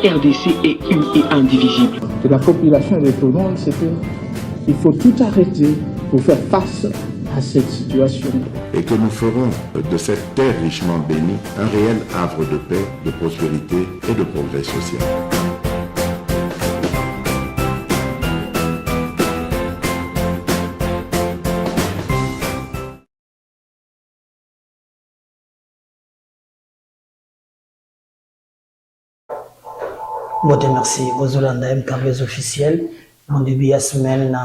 RDC est une et indivisible. De la population et de tout le monde, c'est qu'il faut tout arrêter pour faire face à cette situation. Et que nous ferons de cette terre richement bénie un réel havre de paix, de prospérité et de progrès social. Bon, merci. Vous avez un carnet officiel. En début de semaine,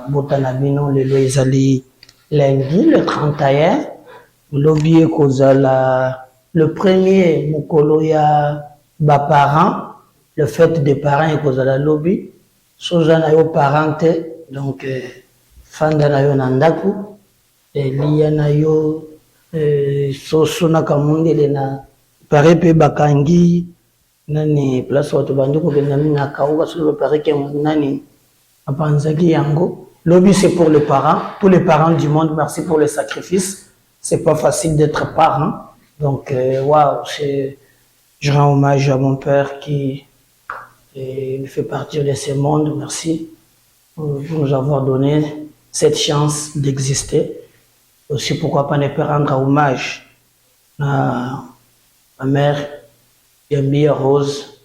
Botanabino, le Loïsali, lundi, le 31. Lobby le premier, Mukoloya, parents. Le fait des parents, et cause la lobby. Sozana yo parente, donc, Fanda yo nandaku. Et Liana yo, Sosuna Kamundi, Lena, Parepe Bakangi. Nani place watu banduko benami na kauga sur le pare que nani apanzaki yango. Lobby c'est pour les parents, tous les parents du monde. Merci pour les sacrifices. C'est pas facile d'être parent. Donc waouh, je rends hommage à mon père qui me fait partir de ce monde. Merci pour nous avoir donné cette chance d'exister. Aussi pourquoi pas ne pas rendre hommage à ma mère. Yambi Rose.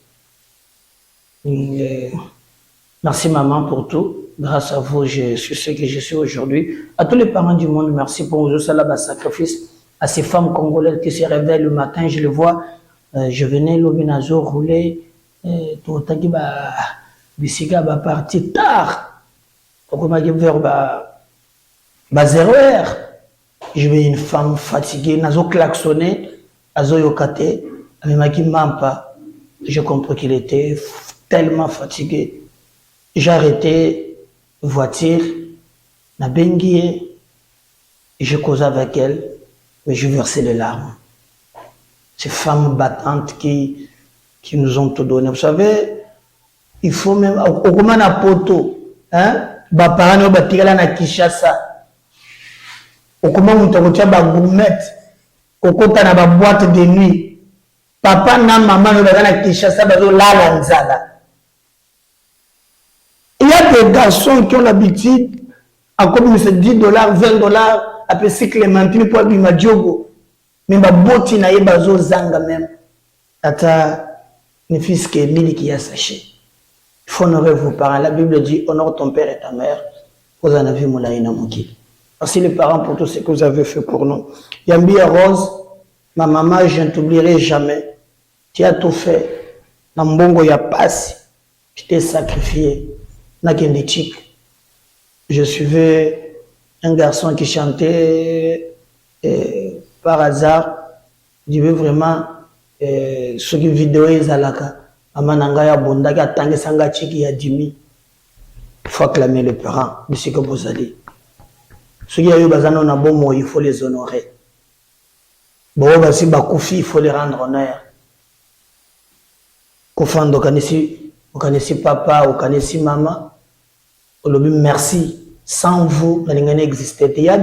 Merci maman pour tout. Grâce à vous, je suis ce que je suis aujourd'hui. À tous les parents du monde, merci pour vos sacrifices. À ces femmes congolaises qui se réveillent le matin, je les vois. Je venais l'Obinazo rouler. Tout le temps qui va partir tard. Pourquoi m'a dit vers 0h. Je vais une femme fatiguée, nazo klaxonné, azo yokate. J'ai compris qu'il était tellement fatigué. J'ai arrêté voiture, na bengie, je causais avec elle, mais je versais les larmes. Ces femmes battantes qui nous ont tout donné. Vous savez, il faut même, au comment na poto, hein, parano batigala na Kinshasa, au comment on t'a ba gourmette, au kota na ba boîte de nuit. Papa na maman ne va pas Kinshasa bazo lala nzala. Il y a des garçons qui ont l'habitude à communiquer $10, $20, à peser Clémentine pour abima diogo. Mais ma boti na ye bazo zanga même. Tata ne fils que Lili qui a saché. Il faut honorer vos parents. La Bible dit honore ton père et ta mère. Vous en avez moulaïna mouki. Merci les parents pour tout ce que vous avez fait pour nous. Yambi Rose, ma maman, je ne t'oublierai jamais. Tu as tout fait. Nambongo ya passe. Je t'ai sacrifié. Nakendichik. Je suivais un garçon qui chantait par hasard. Je veux vraiment ce qui vidéo est alaka. Amananga ya bonda ya tangue sanga chiki ya dimi. Il faut acclamer les parents de ce que vous allez. Ceux qui ont eu besoin d'un bon mot, il faut les honorer. Bon, si bakoufi, il faut les rendre honneur. Kofando okanesi papa, okanesi maman. Olobi merci. Sans vous, la ligne n'existait. Il y a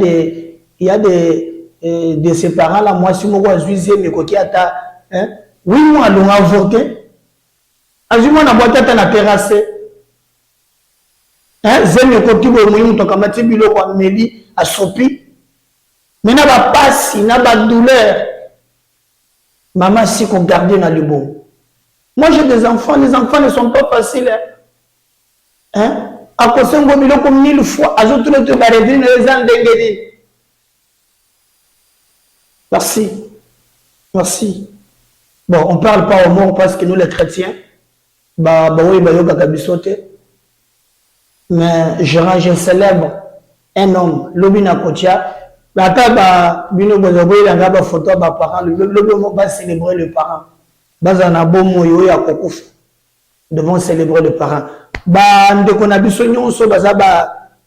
de ces parents là, moi si moi je suis mais quoi qui a ta, hein? Oui moi l'on a avorté. Azuma na boîte à na terrasse. Hein? Zeme côté bo moyi to kamati bilo kwa meli asopi. Mais n'a pas passe, n'a pas douleur. Maman si qu'on garde dans le bon. Moi j'ai des enfants, les enfants ne sont pas faciles. Hein? À cause d'un gobilo comme 1000 fois, à d'autres te barrer les andengeli. Merci. Merci. Bon, on ne parle pas au mort parce que nous les chrétiens, mais je célèbre un homme, Lobina Kotia. Photo va célébrer le parent. Devons célébrer le parent.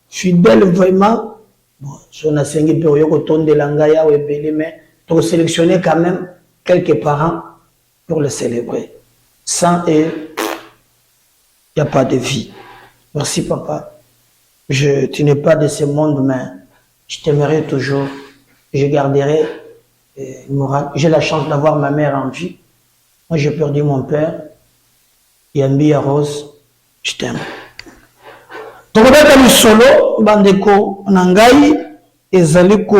Fidèle vraiment. Bon, si on a 5 périodes, on de l'angaya ou mais pour sélectionner quand même quelques parents pour le célébrer. Sans eux, il n'y a pas de vie. Merci papa. Tu n'es pas de ce monde, mais je t'aimerai toujours. Je garderai le moral. J'ai la chance d'avoir ma mère en vie. Moi, j'ai perdu mon père. Yambi Rose, je t'aime. Tokobeta li solo bandeko nangai ezali ko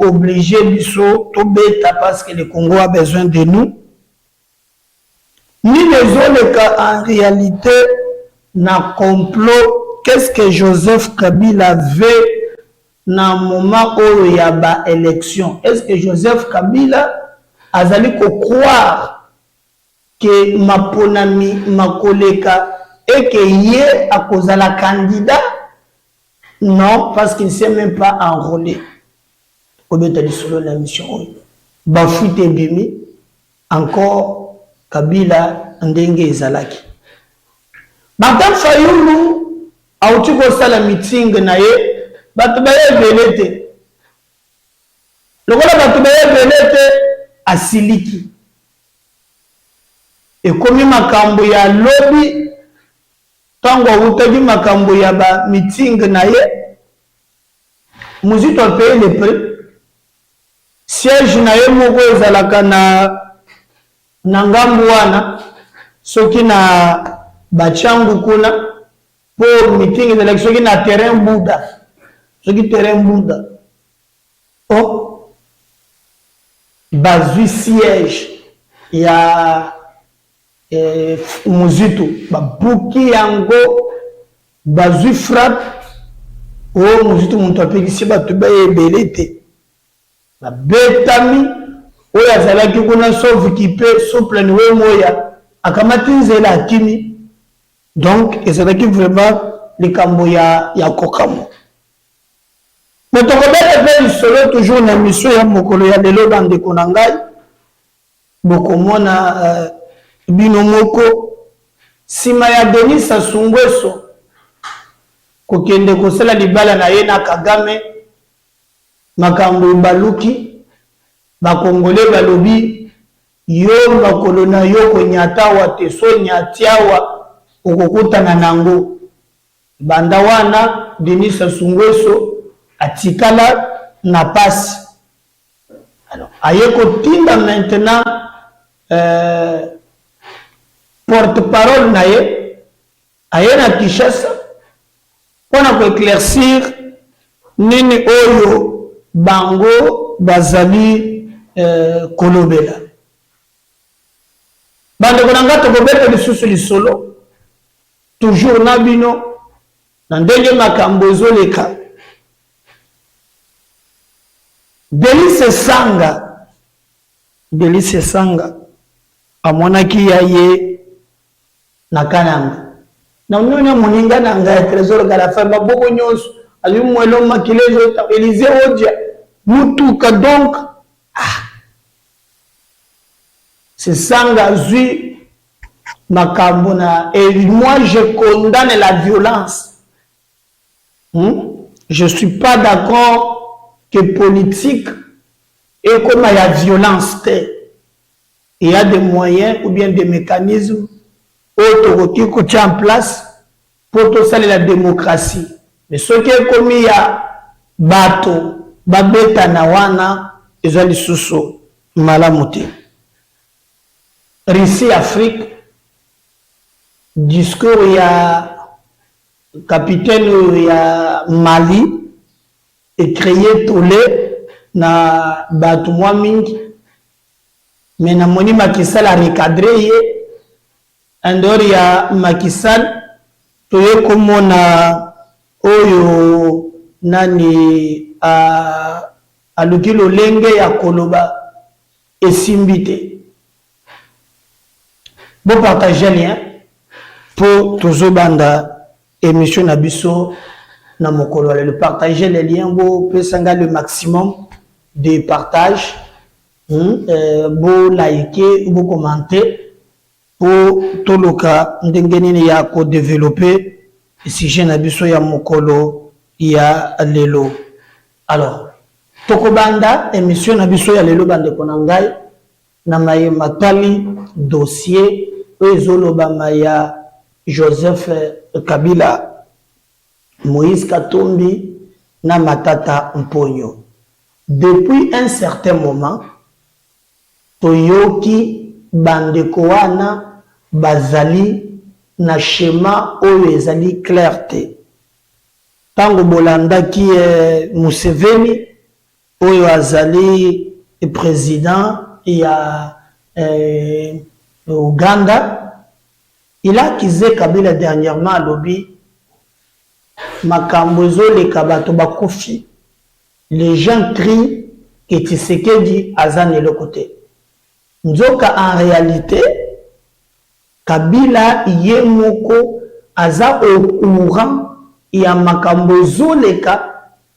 obligé biso tobeta parce que le Congo a besoin de nous. Ni les autres en réalité na complot qu'est-ce que Joseph Kabila veut na moment où il y a ba élection. Est-ce que Joseph Kabila azali ko croire que maponami makoleka et que hier à cause de la candidat? Non, parce qu'il ne s'est même pas enrôlé. Au lieu de solo la mission. Bafute bimi, encore Kabila ndenge ezalaki. Madame Fayulu, a outi ko sala meeting na ye, batu baye belete. Lokola batu baye belete asiliki. Et comme makambo ya lobby tango utagi makambo ya ba meeting na ye muzito paye le prix siège na ye moko ezalaka na ngambu wana soki na bachangu kuna po meeting ezalaki soki na terrain Buda soki terrain Buda o bazwi siège ya muzito babuki yango bazwi frappe o muzito muntu apekisi bato bayebele te babetami oyo azalaki kuna sauve kipe souple niwe moya akamati nzela akimi donc ezalaki vraiment likambo ya kokamo mais tokobeta mpe lisolo toujours na mission ya mokolo ya lelo bandeko na ngai bokomona bino moko sima ya Denis Sassou Nguesso kokende kosala libala na ye na Kagame makambo baluki bakongole balobi yo makolo na yo konyatawa te so nyatiawa okokutana nango banda wana Denis Sassou Nguesso atikala na pasi. Alors aye kotinda maintenant porte-parole na ye aye na Kinshasa pona ko éclaircir nini oyo bango bazali kolobela bande konanga tokobeta lisusu lisolo toujours na bino na ndenge makambo ezoleka. Delice Sanga amonaki ya ye na kananga na unyonya muninga na nga trésor gala fa maboko nyonso ali mwelo makilezo ta Élysée odia mutuka donc c'est Sanga zui makambo na et moi je condamne la violence. Je suis pas d'accord que politique et comme il y a violence, il y a des moyens ou bien des mécanismes autorités qu'on tient en place pour tout ça la démocratie. Mais ce qui est comme il y a bateau, babeta nawana, ils ont les sous malamuté. Russie, Afrique, discours il y a capitaine il y a Mali et créé tolé na batu mwa mingi mais na moni Makisal a recadré ye andori ya Makisal toye komona oyo nani aluki lolenge ya koloba esimbite bo partager lien pour toujours banda émission na biso na mokolo le partager les liens bo pesanga le maximum de partage bo liker bo commenter pour toloka ndengeni ya ko développer sujet na biso ya mokolo ya lelo. Alors tokobanda émission na biso ya lelo bande konangai na maye matali dossier ezoloba maya Joseph Kabila Moïse Katumbi na Matata Mponyo. Depuis un certain moment, Toyoki Bandekoana Bazali na schéma oyo ezali clair te. Tango bolanda qui est Museveni oyo azali président ya Ouganda, il a accusé Kabila dernièrement à lobby makambo ezoleka bato bakufi. Les gens crient que Tshisekedi azan le côté. Nzoka en réalité Kabila yemoko aza au courant ya makambo ezoleka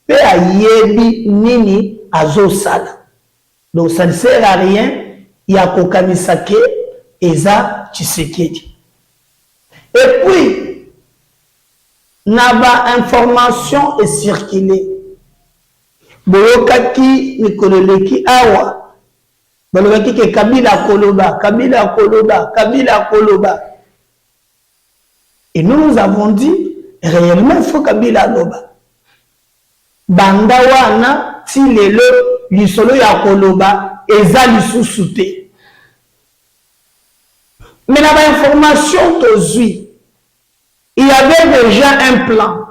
pe ayebi nini azosala. Donc ça ne sert à rien ya kokamisa ke eza Tshisekedi. Et puis naba information est circulée. Boyokaki nikololeki awa. Boyokaki ke Kabila koloba, Kabila koloba, Kabila koloba. Et nous avons dit réellement il faut Kabila loba. Banda wana ti lelo lisolo ya koloba eza lisusu te. Mais naba information tozui. Il y avait déjà un plan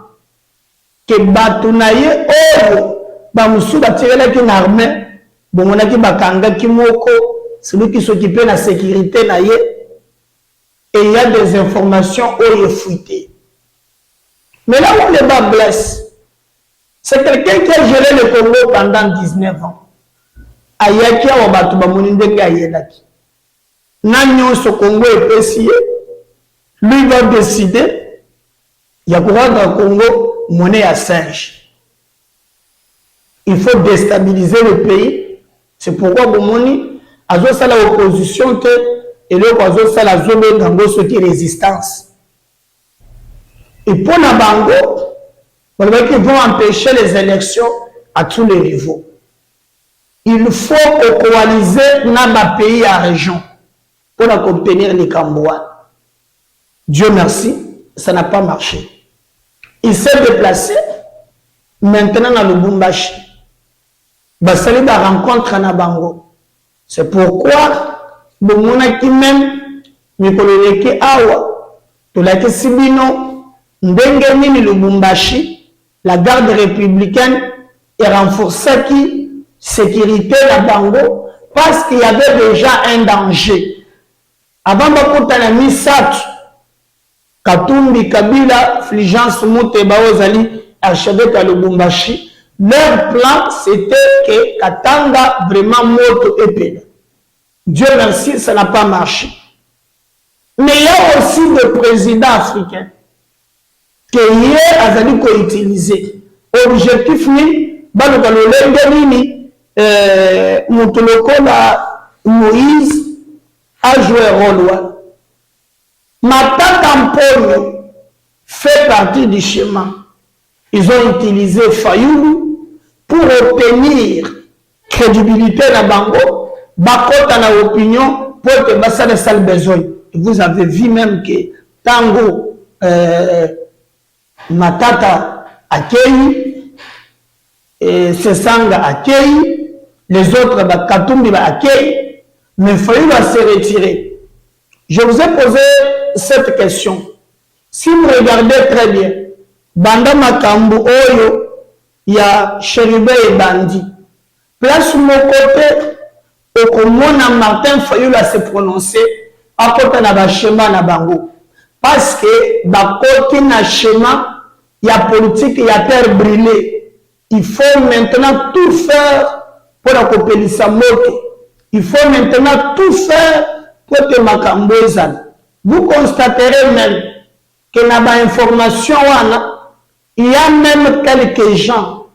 que Batunaye Oro Bamusu batirela ki na armée bomona ki bakanga ki moko celui qui s'occupait de la sécurité na ye, et il y a des informations où il fuité. Mais là où le bas blesse, c'est quelqu'un qui a géré le Congo pendant 19 ans. Ayaki a wabatu bamoni ndenge ayelaki. Nanyo ce Congo est précis, lui va décider, il y a courant dans le Congo monnaie à singe. Il faut déstabiliser le pays. C'est pourquoi Bomoni a fait la opposition et le a fait la zone gango ce qui est résistance. Et pour la bango, ils vont empêcher les élections à tous les niveaux. Il faut coaliser dans pays à région pour obtenir les Cambouans. Dieu merci, ça n'a pas marché. Il s'est déplacé maintenant dans le Lubumbashi. Basali ba rencontre na bango. C'est pourquoi bomona ki même mikololeki awa tolaki sibino ndenge nini Lubumbashi la garde républicaine est renforcée qui sécurité la bango parce qu'il y avait déjà un danger. Avant bakota na misatu Katumbi Kabila Fulgence Muteba ozali archevêque à Lubumbashi. Leur plan, c'était que Katanga vraiment moto épée. Dieu merci, ça n'a pas marché. Mais il y a aussi des présidents africains qui hier Azali ko utilisé. Objectif ni, Moïse a joué rôle. Matata Mpolo fait partie du schéma. Ils ont utilisé Fayoulou pour obtenir crédibilité dans Bango, Bakota na opinion pour que Bassa ne sale besoin. Vous avez vu même que Tango Matata accueille, Sesanga accueille, les autres Katumbi accueille, mais Fayoulou va se retirer. Je vous ai posé cette question. Si vous regardez très bien, Banda Makambu Oyo, il y a Chérubé et Bandi. Place mon côté, au Komona Martin Fayoulou a se prononcer, à côté na ba schéma na bango. Parce que, ba côté na schéma, il y a politique, il y a terre brûlée. Il faut maintenant tout faire pour la copélissa moto. Il faut maintenant tout faire pour que Makambu ezali. Vous constaterez même que na ba information wana, il y a même quelques gens,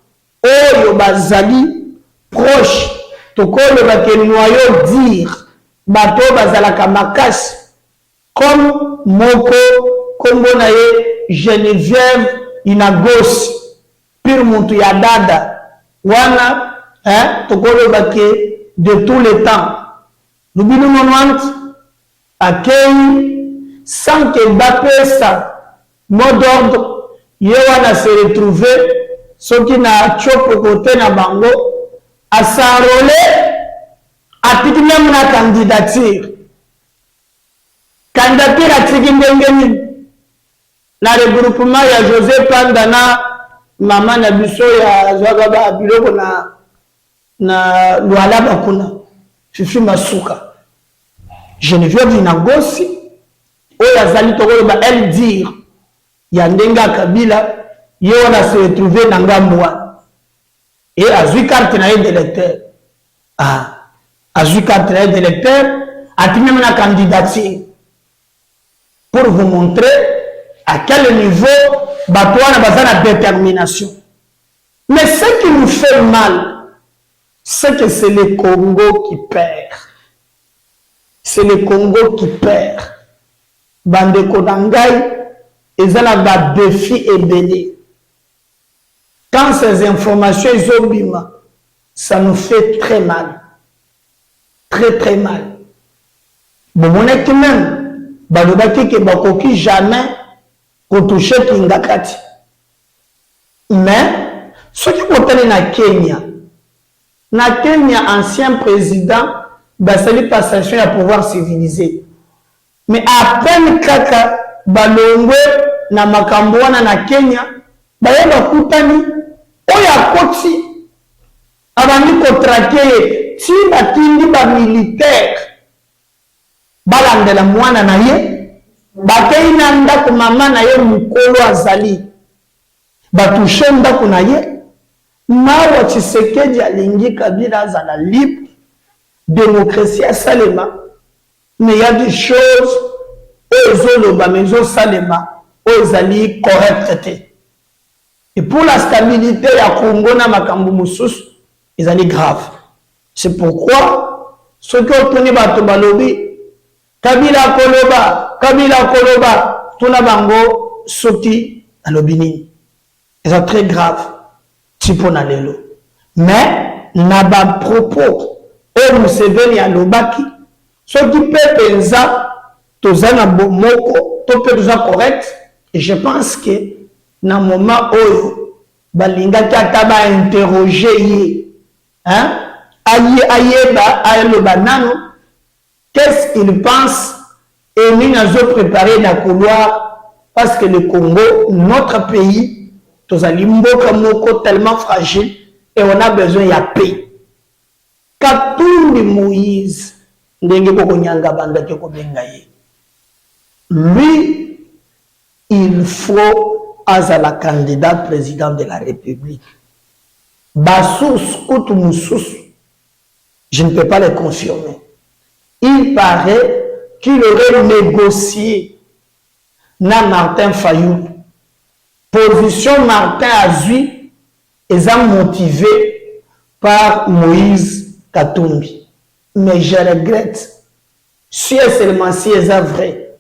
Oyo Bazali, proches, Tokolo Bake noyau dire, Bato Bazalaka Makasi, comme Moko, Kombonaye, Geneviève, Inagos, Pire Muntu Yadada, Wana, Tokolo Bake de tous les temps. Nous nous demandons accueil sans que Bape ça, mot d'ordre. Yewana se retrouvé, ce qui n'a chope côté na bango, à s'enrôler, à même la candidature. Candidature à Tigindengeni, na regroupement ya José Panda na mama na biso ya zwaka biloko na Luala bakuna Fifi Masuka Geneviève Inagosi oyo azali tokoloba elle dire ya ndenga Kabila ye wana se retrouver na ngambo wana et azwi carte na ye d'électeur azwi carte na ye d'électeur ati même na candidature pour vous montrer à quel niveau bato wana baza na détermination. Mais ce qui nous fait mal, c'est que c'est le Congo qui perd. C'est le Congo qui perd. Bandeko Nangai, ils ont un défi ébélé. Quand ces informations sont bima, ça nous fait très mal. Très très mal. Bon, on est même, balobaki ke bakoki jamais pour toucher Kingakati. Mais, ce qui est na Kenya, ancien président, basali passation à pouvoir civilisé. Mais à peine kaka, balongwe, na makamboana na Kenya, bayeba kutani, oya koti, abandi kotrake, ti batindi ba militaire, balandela mwana na ye, bakei na ndako mama na ye mukolo azali, batushe ndako na ye, Mawa Tshisekedi alingi Kabila azala libre, démocratie à Salema, mais il y a des choses aux Salema, aux alliés correctes. Et pour la stabilité ya Congo na makambo mususu, ils allaient grave. C'est pourquoi ceux qui ont tenu bato balobi Kabila Koloba, tuna bango soki alobini. C'est très grave. Mais na ba propos au Museveni alobaki ce qui peut pensa tozana moko to peut toza correct et je pense que na moment oyo balinga tata ba interroger ye hein ayeba ayeba nano qu'est-ce qu'il pense et nous avons préparé la couloir parce que le Congo notre pays tozali mboka moko tellement fragile et on a besoin de paix. Katumbi Moïse, ndenge boko nyanga banda ke ko benga ye. Lui, il faut azala candidat président de la République. Bassous kutu mususu, je ne peux pas le confirmer. Il paraît qu'il aurait négocié na Martin Fayulu. Position Martin Azui est motivé par Moïse Katumbi. Mais je regrette, si et seulement si c'est vrai,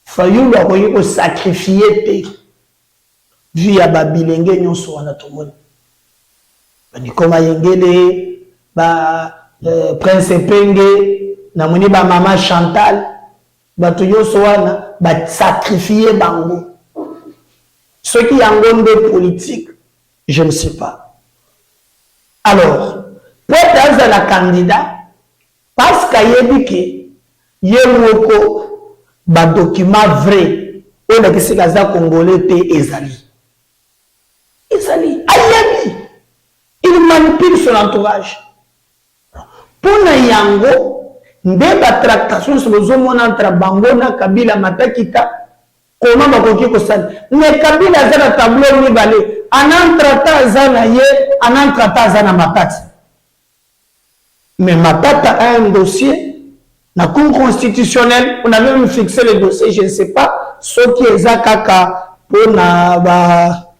Fayulu a voulu sacrifier via Babilenge nyonso wana tomoni. Banikoma Yengele, Prince Penge, namoni ba Mama Chantal, bato nyonso wana ba sacrifier bango. Ce qui est en gonde politique, je ne sais pas. Alors, pour être la candidat, parce qu'il y a un document vrai, on a dit que les Congolais étaient Ezali. Ezali, il manipule son entourage. Pour Nayango, la tractation sur le zone entre Bangona, Kabila, Matakita, comment bakoki kosala mais Kabila azana tableau mibale anantrata azana ye anantrata azana Matata mais Matata a un dossier na cour constitutionnelle on a même fixé le dossier je ne sais pas ce qui est kaka pour na ba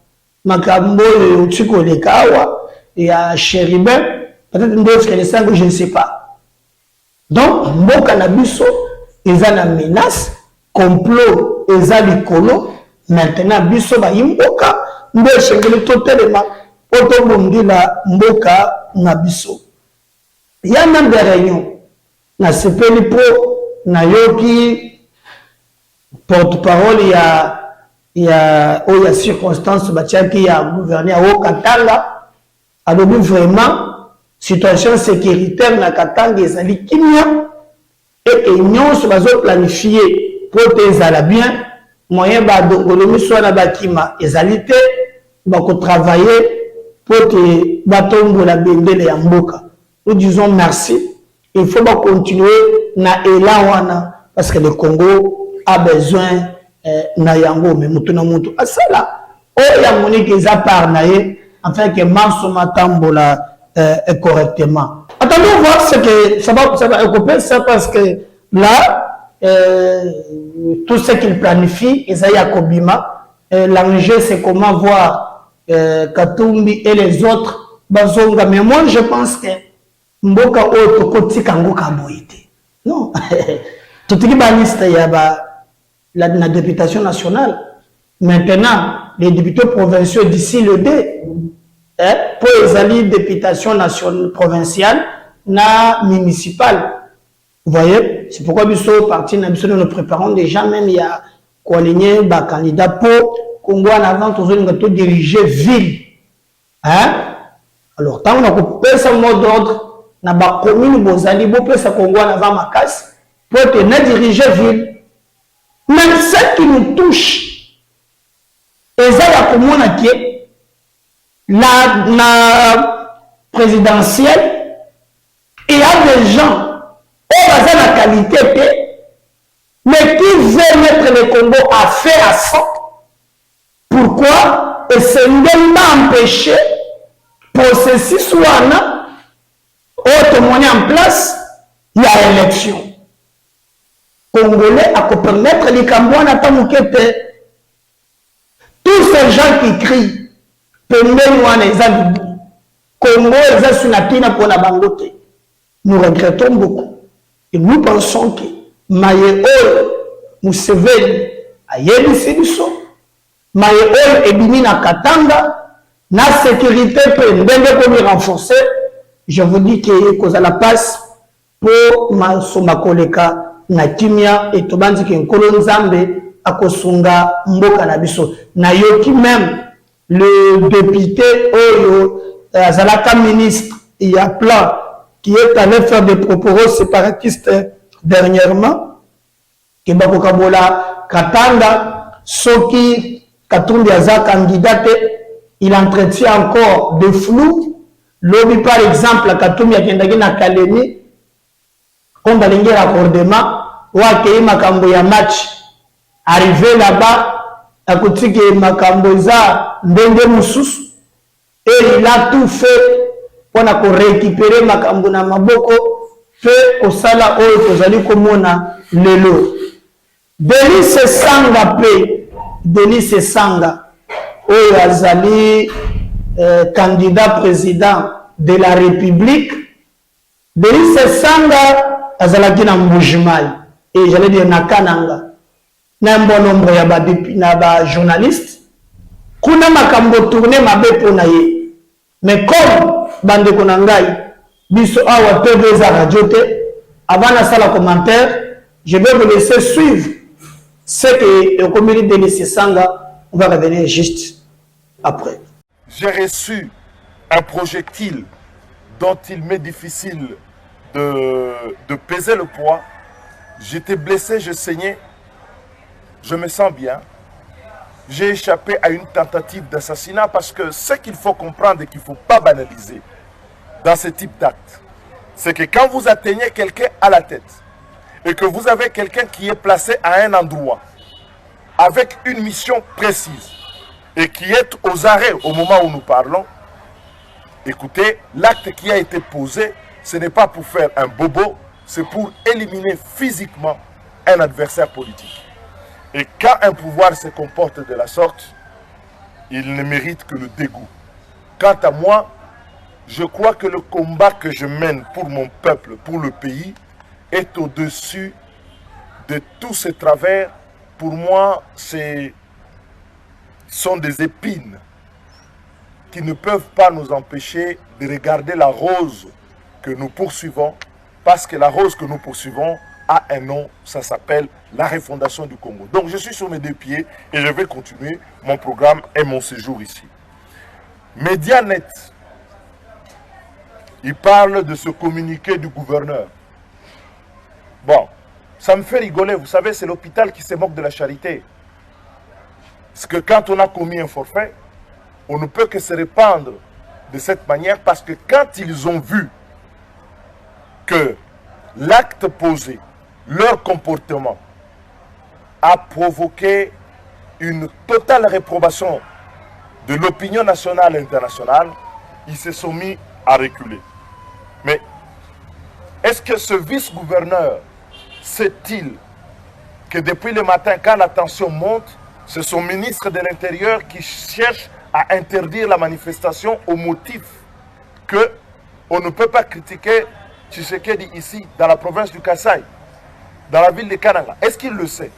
makambo utiko lekawa ya Chéribin peut-être d'autres les cinq je ne sais pas donc mboka na biso ezana menace complot ezali kolo maintenant biso ba yimboka ndo shengeli totelema poto bondila mboka na biso ya na réunion na sepeli po na yoki porte-parole ya oya circonstance batiaki ya gouverneur au Katanga alobi vraiment situation sécuritaire na Katanga ezali kimia et nyonso bazo planifier pour ezala bien moyen badongolomi soit na bakima ezalité bako travailler pour que batombo la bendele ya mboka. Nous disons merci. Il faut pas continuer na élan wana parce que le Congo a besoin na yango mais mutu na mutu asala o ya monique eza par naé afin que manso matambola correctement. Attendons voir ce que ça va occuper ça parce que là tout ce qu'il planifie Esaïa Kobima l'enjeu c'est comment voir Katumbi et les autres bazonga mais moi je pense que mboka oto kotika ngoka boité non tout qui baliste ya ba la députation nationale maintenant les députés provinciaux d'ici le 2 pour les alliés députation nationale provinciale na municipale. Vous voyez, c'est pourquoi biso parti na biso nous préparons déjà même il y a coaligné ba candidat pour Congo en avant tous diriger ville. Alors tant on a coupé ce mot d'ordre na ba commune bozali bo pesa Congo en avant makasi pour te diriger ville. Même ce qui nous touche et ça la commune qui la présidentielle il y a des gens qui ont la qualité mais qui veulent mettre le Congo à faire à ça. Pourquoi? Et c'est pas empêcher processus ou témoigner en place il y a élection. Congolais à permettre les Cambouans à Tamoukete. Tous ces gens qui crient, Congo est sur la pina pour la bangote. Nous regrettons beaucoup. Et nous pensons que Maye Museveni a yéli Sibiso, Maye et Bimina Katanga, na sécurité peut nous renforcer. Je vous dis que cause à la passe pour ma Somakoleka. Na kimia et tobandi ki nkolo nzambe akosunga mboka na biso na yoki même le député oyo azalaka ministre il y a plein qui est allé faire des propos séparatistes dernièrement ki bakokabola Katanga soki Katumbi aza candidat il entretient encore de flou lobi par exemple Katumbi akendaki na Kalemi on va l'ingé raccordement ou accueillir makambo ya match arrivé là-bas à côté que makambo za ndenge mususu et il a tout fait pour récupérer makambo na maboko fait au sala oyo tozali komona lelo Denis Sanga pe Denis Sanga oyo azali candidat président de la République. Denis Sanga azalaki na Mbujimai et j'allais dire na Kananga na bon nombre ya ba journalistes kuna makambo tourner mabe pona ye mais comme bande konangai biso awa TV za radio te avant na sala commentaire je vais vous laisser suivre ce que le comité de Denis Sanga on va revenir juste après. J'ai reçu un projectile dont il m'est difficile de peser le poids. J'étais blessé, je saignais, je me sens bien. J'ai échappé à une tentative d'assassinat parce que ce qu'il faut comprendre et qu'il ne faut pas banaliser dans ce type d'acte, c'est que quand vous atteignez quelqu'un à la tête et que vous avez quelqu'un qui est placé à un endroit avec une mission précise et qui est aux arrêts au moment où nous parlons, écoutez, l'acte qui a été posé, ce n'est pas pour faire un bobo, c'est pour éliminer physiquement un adversaire politique. Et quand un pouvoir se comporte de la sorte, il ne mérite que le dégoût. Quant à moi, je crois que le combat que je mène pour mon peuple, pour le pays, est au-dessus de tous ces travers. Pour moi, sont des épines qui ne peuvent pas nous empêcher de regarder la rose que nous poursuivons, parce que la rose que nous poursuivons a un nom, ça s'appelle la refondation du Congo. Donc je suis sur mes deux pieds et je vais continuer mon programme et mon séjour ici. Medianet, il parle de ce communiqué du gouverneur. Bon, ça me fait rigoler, vous savez, c'est l'hôpital qui se moque de la charité. c'est que quand on a commis un forfait, on ne peut que se répandre de cette manière parce que quand ils ont vu que l'acte posé, leur comportement a provoqué une totale réprobation de l'opinion nationale et internationale, ils se sont mis à reculer. Mais est-ce que ce vice-gouverneur sait-il que depuis le matin, quand la tension monte, c'est son ministre de l'Intérieur qui cherche à interdire la manifestation au motif qu'on ne peut pas critiquer Tshisekedi ici, dans la province du Kasaï, dans la ville de Kananga? Est-ce qu'il le sait?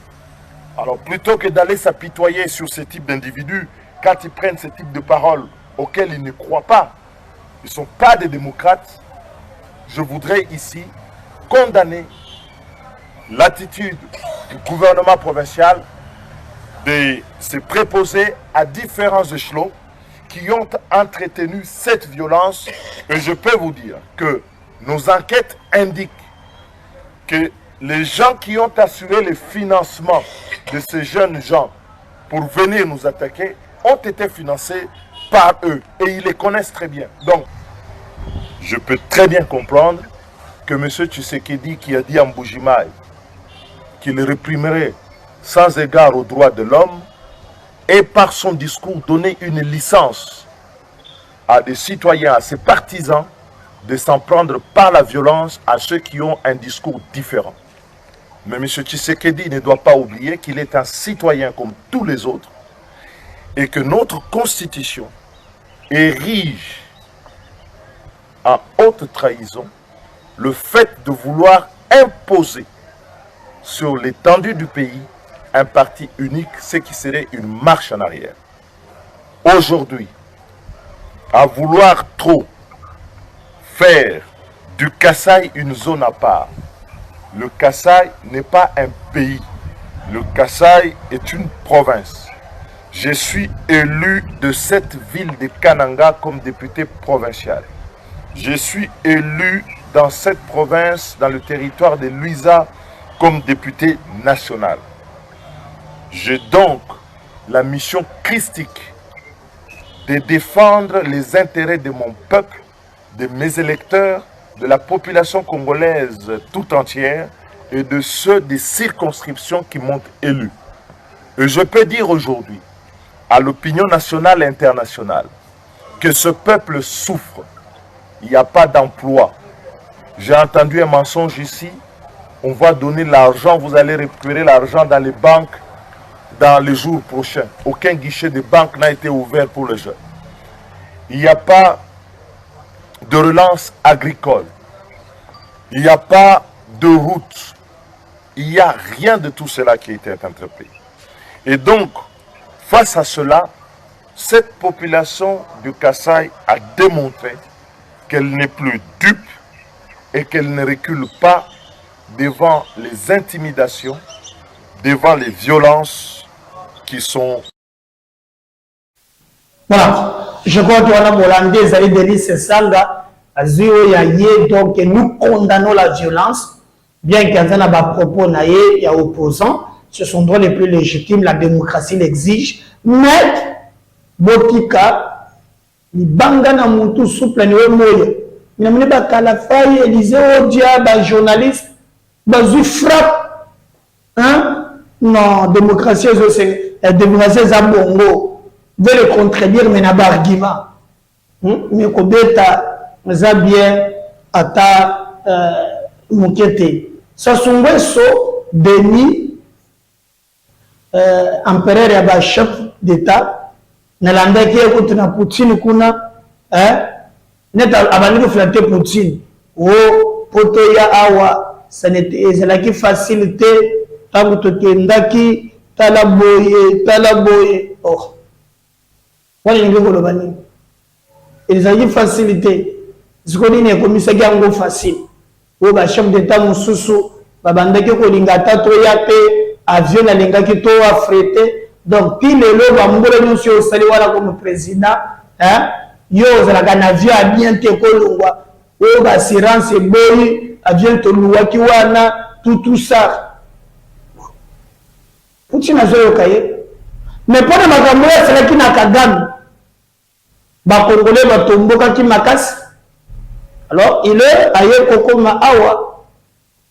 Alors plutôt que d'aller s'apitoyer sur ce type d'individus, quand ils prennent ce type de paroles auxquelles ils ne croient pas, ils ne sont pas des démocrates, je voudrais ici condamner l'attitude du gouvernement provincial de se préposer à différents échelons qui ont entretenu cette violence. Et je peux vous dire que nos enquêtes indiquent que les gens qui ont assuré le financement de ces jeunes gens pour venir nous attaquer ont été financés par eux. Et ils les connaissent très bien. Donc, je peux très bien comprendre que M. Tshisekedi, qui a dit en Mbujimaï qu'il réprimerait sans égard aux droits de l'homme, et par son discours donné une licence à des citoyens, à ses partisans, de s'en prendre par la violence à ceux qui ont un discours différent. Mais M. Tshisekedi ne doit pas oublier qu'il est un citoyen comme tous les autres et que notre constitution érige en haute trahison le fait de vouloir imposer sur l'étendue du pays un parti unique, ce qui serait une marche en arrière. Aujourd'hui, à vouloir trop faire du Kasaï une zone à part, le Kasaï n'est pas un pays, le Kasaï est une province. Je suis élu de cette ville de Kananga comme député provincial. Je suis élu dans cette province, dans le territoire de Luiza, comme député national. J'ai donc la mission christique de défendre les intérêts de mon peuple, de mes électeurs, de la population congolaise tout entière et de ceux des circonscriptions qui m'ont élu. Et je peux dire aujourd'hui à l'opinion nationale et internationale que ce peuple souffre. Il n'y a pas d'emploi. J'ai entendu un mensonge ici. On va donner l'argent, vous allez récupérer l'argent dans les banques dans les jours prochains. Aucun guichet de banque n'a été ouvert pour les jeunes. Il n'y a pas de relance agricole. Il n'y a pas de route. Il n'y a rien de tout cela qui a été entrepris. Et donc, face à cela, cette population du Kasaï a démontré qu'elle n'est plus dupe et qu'elle ne recule pas devant les intimidations, devant les violences qui sont... Voilà, je crois que la Bollandais, Zali Delis Sanga, donc nous condamnons la violence, bien qu'il y ait un propos naïe et opposants, ce sont droits les plus légitimes, la démocratie l'exige, mais Botika, ni bangana mutu souple ni moyo, ni amene ba kalafai Élisée Odia, ba journaliste, ba zu frappe, hein? Non, démocratie démocratie zabongo, veut le contredire mais n'a pas argument, mais kobeta za bien ata mukete, ça sont so Denis empereur ya ba chef d'état nalanda ki ekuti na Poutine kuna neta abandi flatter Poutine o poto ya awa sanete facilité tangu tokendaki tala boye oh wali ngeko lobani ezali facilité zikoni ne komisa yango facile o ba chef d'état mususu babandaki ko linga tato ya pe avion na linga ki to affrété. Donc, puis le lot va mourir nous sur le comme président, yo zalaka na avion a bien te kolongwa, o ba assurance boy avion to luwa ki wana tout ça. Poutine a joué au cahier. Mais pour les Congolais, c'est là qui n'a qu'à gagner. Les Congolais vont tomber quand ils m'acassent. Alors, il est ailleurs kokoma awa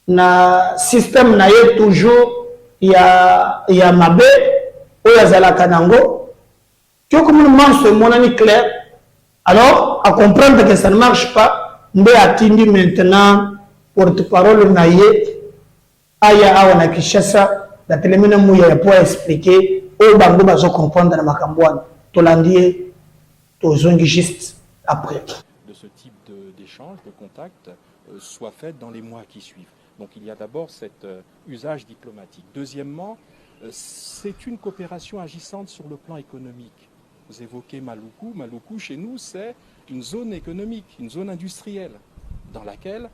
na système na ye toujours ya mabe ou ya zala kanango. Tu as comme ce mon ami clair. Alors, à comprendre que ça ne marche pas, on a attendu maintenant porte-parole na ye aya awa na Kinshasa la télémina mouya pour expliquer au bango bazo comprendre na makambouane. Tolandie tozongi juste après. De ce type d'échange, de contact, soit faite dans les mois qui suivent. Donc il y a d'abord cet usage diplomatique. Deuxièmement, c'est une coopération agissante sur le plan économique. Vous évoquez Maluku. Maluku, chez nous, c'est une zone économique, une zone industrielle, dans laquelle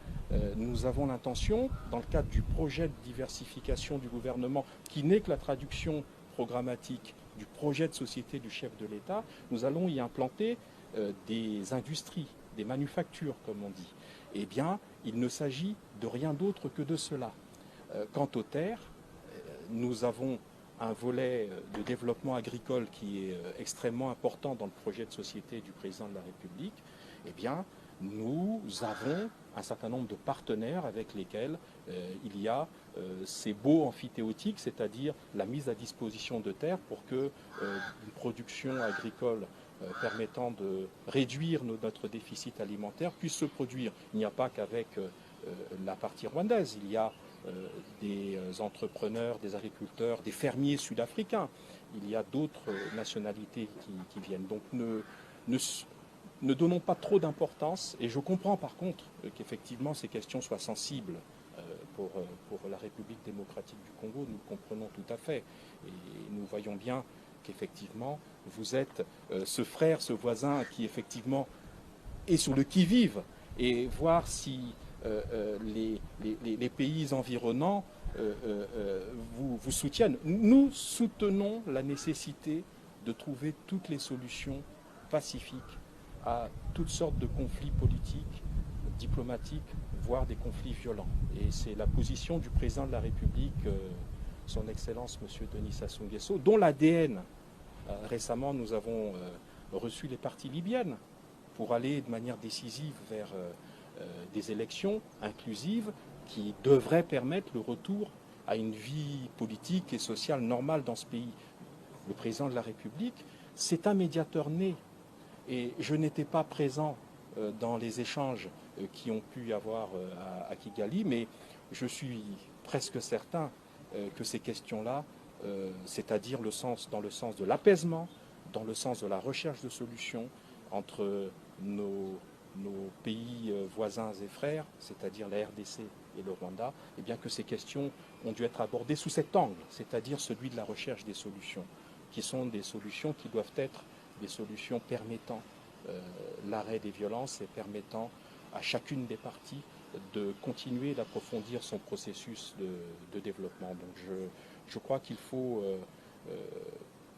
nous avons l'intention, dans le cadre du projet de diversification du gouvernement, qui n'est que la traduction programmatique du projet de société du chef de l'État, nous allons y implanter des industries, des manufactures, comme on dit. Eh bien, il ne s'agit de rien d'autre que de cela. Quant aux terres, nous avons un volet de développement agricole qui est extrêmement important dans le projet de société du président de la République. Eh bien, nous avons un certain nombre de partenaires avec lesquels il y a ces baux amphithéotiques, c'est-à-dire la mise à disposition de terres pour que une production agricole permettant de réduire notre déficit alimentaire puisse se produire. Il n'y a pas qu'avec la partie rwandaise, il y a des entrepreneurs, des agriculteurs, des fermiers sud-africains. Il y a d'autres nationalités qui viennent. Donc ne donnons pas trop d'importance. Et je comprends par contre qu'effectivement ces questions soient sensibles pour la République démocratique du Congo. Nous le comprenons tout à fait. Et nous voyons bien qu'effectivement vous êtes ce frère, ce voisin qui effectivement est sur le qui-vive et voir si les pays environnants vous soutiennent. Nous soutenons la nécessité de trouver toutes les solutions pacifiques à toutes sortes de conflits politiques, diplomatiques, voire des conflits violents. Et c'est la position du président de la République, son Excellence M. Denis Sassou Nguesso, dont l'ADN, récemment nous avons reçu les parties libyennes pour aller de manière décisive vers des élections inclusives qui devraient permettre le retour à une vie politique et sociale normale dans ce pays. Le président de la République, c'est un médiateur né. Et je n'étais pas présent dans les échanges qui ont pu y avoir à Kigali, mais je suis presque certain que ces questions-là, c'est-à-dire dans le sens de l'apaisement, dans le sens de la recherche de solutions entre nos pays voisins et frères, c'est-à-dire la RDC et le Rwanda, et bien que ces questions ont dû être abordées sous cet angle, c'est-à-dire celui de la recherche des solutions, qui sont des solutions qui doivent être des solutions permettant l'arrêt des violences et permettant à chacune des parties de continuer d'approfondir son processus de développement. Donc je crois qu'il faut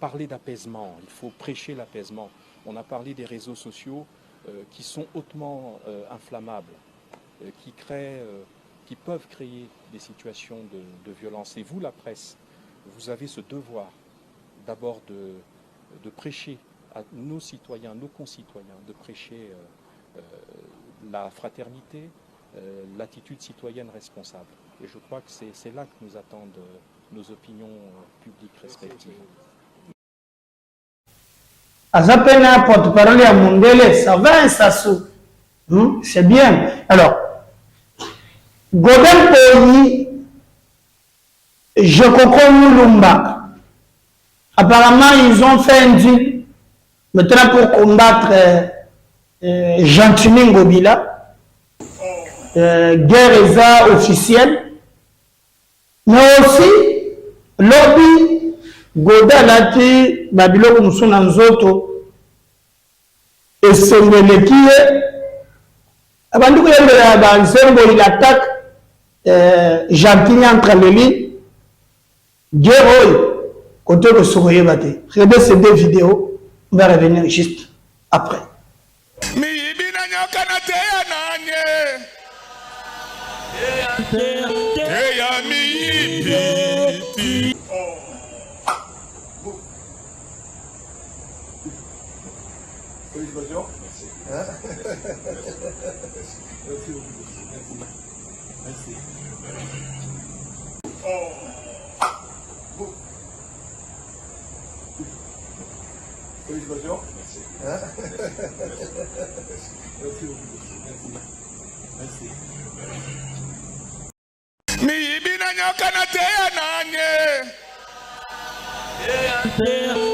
parler d'apaisement, il faut prêcher l'apaisement. On a parlé des réseaux sociaux qui sont hautement inflammables, qui peuvent créer des situations de violence. Et vous, la presse, vous avez ce devoir d'abord de prêcher à nos citoyens, nos concitoyens, de prêcher la fraternité, l'attitude citoyenne responsable. Et je crois que c'est là que nous attendent nos opinions publiques respectives. Azapena porte-parole à Mondele, ça va, Sassou. C'est bien. Alors, Godel Pays, je comprends Moulumba. Apparemment, ils ont fait un deal maintenant pour combattre Gentini Ngobila. Guerre ESA officielle. Mais aussi, lobby, Godel a dit, Babylone Moussounan Nzoto, et Sembelekie, avant de il attaque Gentini entre les lignes, guerre, côté de Souroye Baté. Regardez ces deux vidéos, on va revenir juste après. Félicitations. Merci. Merci. Oh. Félicitations. Merci. Merci. Miibina nyoka na teya nanye.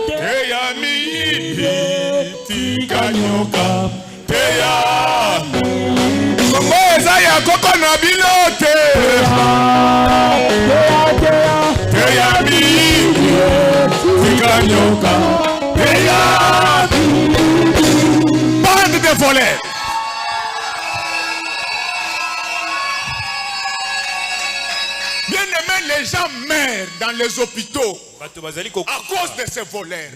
Teya miibi tika nyoka. Teya. Kongo eza ya koko na bilote. Teya miibi tika nyoka. Teya. Bande de volets. Les gens meurent dans les hôpitaux à cause de ces voleurs.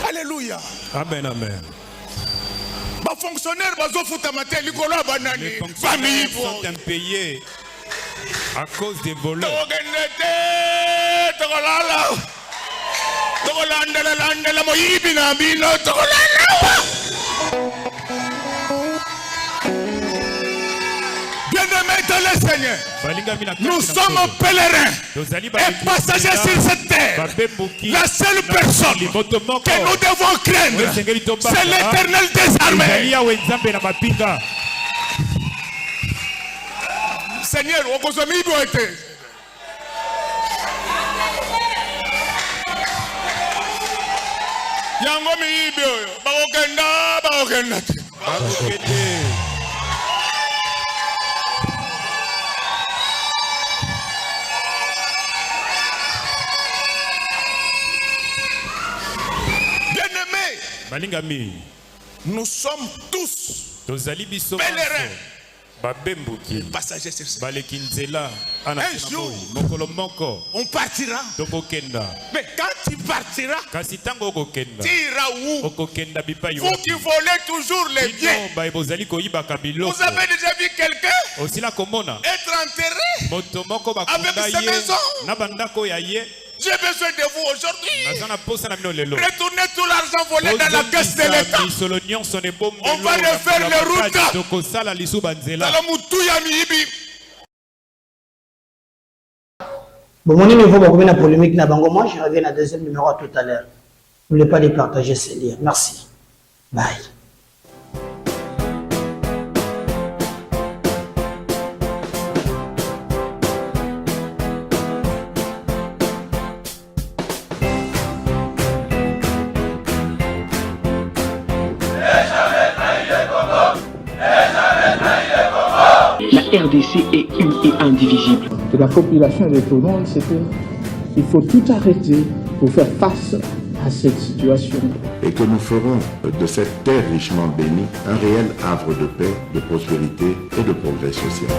Alléluia. Amen, amen. Les fonctionnaires sont impayés à cause des voleurs. Bien-aimés dans le Seigneur, nous sommes pèlerins et passagers sur cette terre. La seule personne que nous devons craindre, c'est l'Éternel des armées. Seigneur, Balingami, nous sommes tous pèlerins, passagers sur cette terre. Un jour, on partira. Mais quand tu partiras, tu iras où? Vous qui volez toujours les biens. Vous avez déjà vu quelqu'un être enterré avec sa maison? J'ai besoin de vous aujourd'hui. Retournez tout l'argent volé dans la caisse de l'État. On va refaire les routes. Bon, mon niveau va revenir à la polémique. Je reviens à la deuxième numéro tout à l'heure. N'oubliez pas de partager ces liens. Merci. Bye. La RDC est une et indivisible. De la population de tout le monde, c'est qu'il faut tout arrêter pour faire face à cette situation. Et que nous ferons de cette terre richement bénie un réel havre de paix, de prospérité et de progrès social.